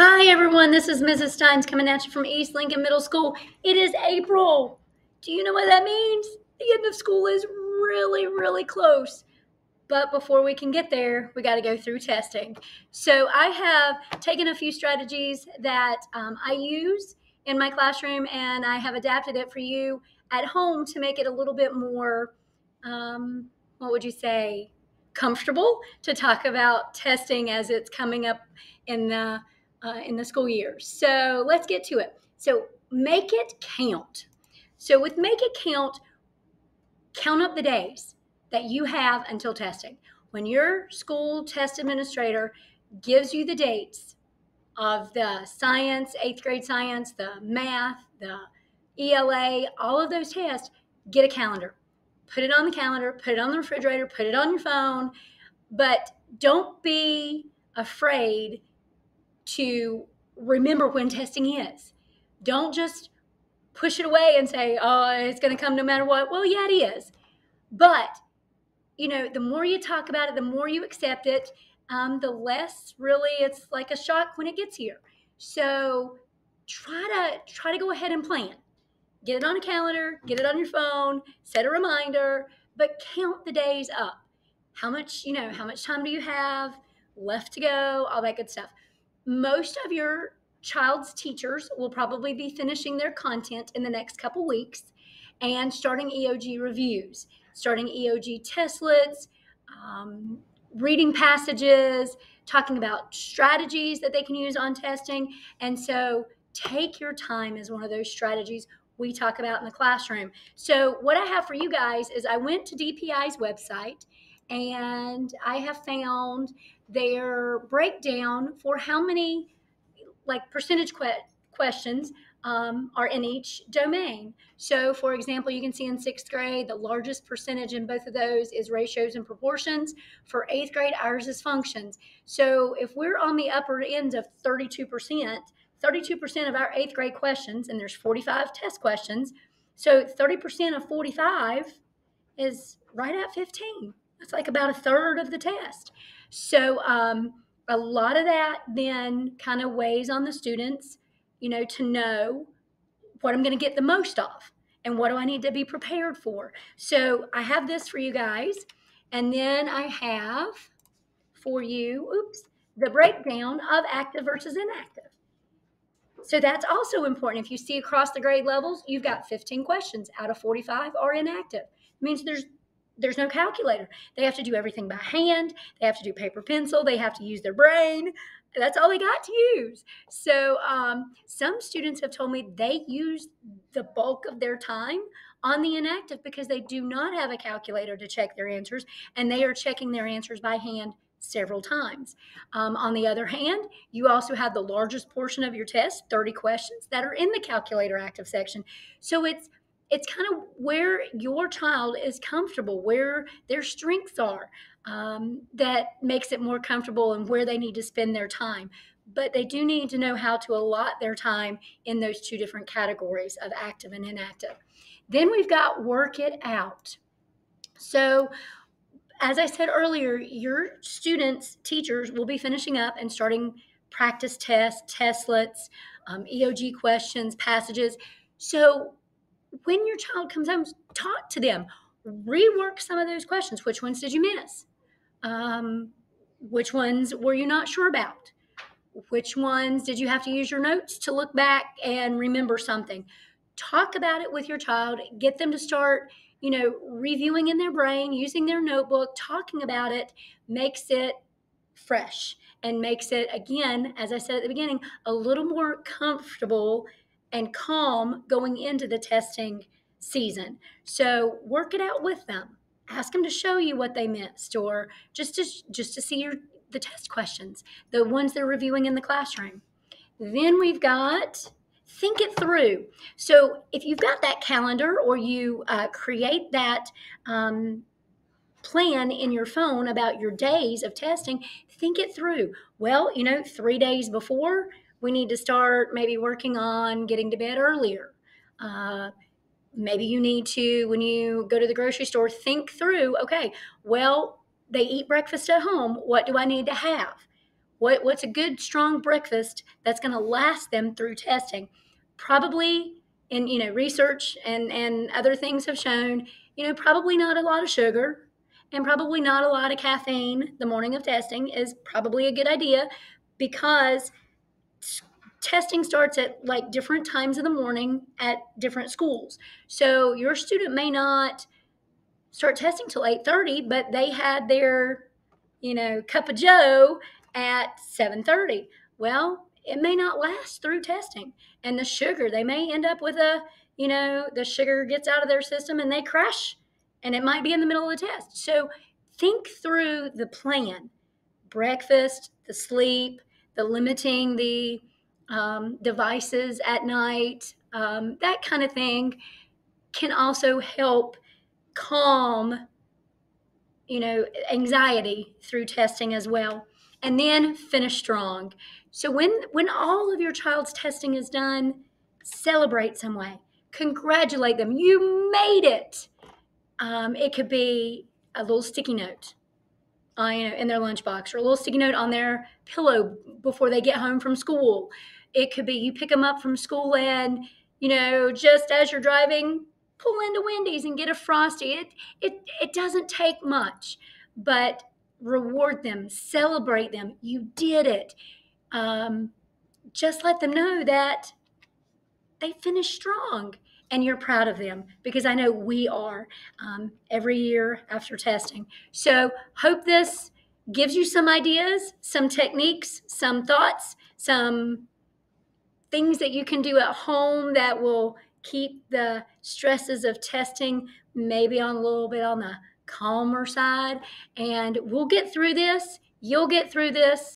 Hi, everyone. This is Mrs. Steins coming at you from East Lincoln Middle School. It is April. Do you know what that means? The end of school is really, really close. But before we can get there, we got to go through testing. So I have taken a few strategies that I use in my classroom, and I have adapted it for you at home to make it a little bit more, what would you say, comfortable to talk about testing as it's coming up in the school year. So let's get to it. So make it count. So with make it count up the days that you have until testing. When your school test administrator gives you the dates of the science, 8th grade science, the math, the ELA, all of those tests, get a calendar. Put it on the calendar, put it on the refrigerator, put it on your phone, but don't be afraid to remember when testing is. Don't just push it away and say, oh, it's going to come no matter what. Well, yeah, it is. But, the more you talk about it, the more you accept it, the less really it's like a shock when it gets here. So try to go ahead and plan. Get it on a calendar, get it on your phone, set a reminder, but count the days up. How much time do you have left to go, all that good stuff. Most of your child's teachers will probably be finishing their content in the next couple weeks and starting EOG reviews, starting EOG testlets, reading passages, talking about strategies that they can use on testing. And so take your time as one of those strategies we talk about in the classroom. So what I have for you guys is I went to DPI's website and I have found their breakdown for how many percentage questions are in each domain. So, for example, you can see in 6th grade, the largest percentage in both of those is ratios and proportions. For 8th grade, ours is functions. So, if we're on the upper end of 32%, 32% of our 8th grade questions, and there's 45 test questions, so 30% of 45 is right at 15. That's like about a third of the test. So a lot of that then kind of weighs on the students, to know what I'm going to get the most of and what do I need to be prepared for. So I have this for you guys. And then I have for you, the breakdown of active versus inactive. So that's also important. If you see across the grade levels, you've got 15 questions out of 45 are inactive. It means there's no calculator. They have to do everything by hand. They have to do paper pencil. They have to use their brain. That's all they got to use. So some students have told me they use the bulk of their time on the inactive because they do not have a calculator to check their answers, and they are checking their answers by hand several times. On the other hand, you also have the largest portion of your test, 30 questions, that are in the calculator active section. So it's kind of where your child is comfortable, where their strengths are, that makes it more comfortable and where they need to spend their time. But they do need to know how to allot their time in those two different categories of active and inactive. Then we've got work it out. So as I said earlier, your students, teachers will be finishing up and starting practice tests, testlets, EOG questions, passages. So when your child comes home, talk to them, rework some of those questions. Which ones did you miss? Which ones were you not sure about? Which ones did you have to use your notes to look back and remember something? Talk about it with your child, get them to start, reviewing in their brain, using their notebook, talking about it makes it fresh and makes it, again, as I said at the beginning, a little more comfortable and calm going into the testing season. So work it out with them. Ask them to show you what they missed, or just to see the test questions, the ones they're reviewing in the classroom. Then we've got think it through. So if you've got that calendar or you create that plan in your phone about your days of testing, think it through. Well, 3 days before, we need to start maybe working on getting to bed earlier. Maybe you need to, when you go to the grocery store, think through, okay, well, they eat breakfast at home. What do I need to have? What's a good strong breakfast that's going to last them through testing? Probably, in research and other things have shown, probably not a lot of sugar and probably not a lot of caffeine the morning of testing is probably a good idea, because testing starts at like different times of the morning at different schools. So your student may not start testing till 8:30, but they had their, cup of joe at 7:30. Well, it may not last through testing. And the sugar, they may end up with the sugar gets out of their system and they crash, and it might be in the middle of the test. So think through the plan: breakfast, the sleep, the limiting the devices at night, that kind of thing can also help calm, anxiety through testing as well. And then finish strong. So when all of your child's testing is done, celebrate some way. Congratulate them. You made it. It could be a little sticky note, in their lunchbox, or a little sticky note on their pillow before they get home from school. It could be you pick them up from school and, just as you're driving, pull into Wendy's and get a Frosty. It doesn't take much, but reward them, celebrate them. You did it. Just let them know that they finished strong and you're proud of them, because I know we are, every year after testing. So hope this gives you some ideas, some techniques, some thoughts, some things that you can do at home that will keep the stresses of testing maybe on a little bit on the calmer side. And we'll get through this. You'll get through this.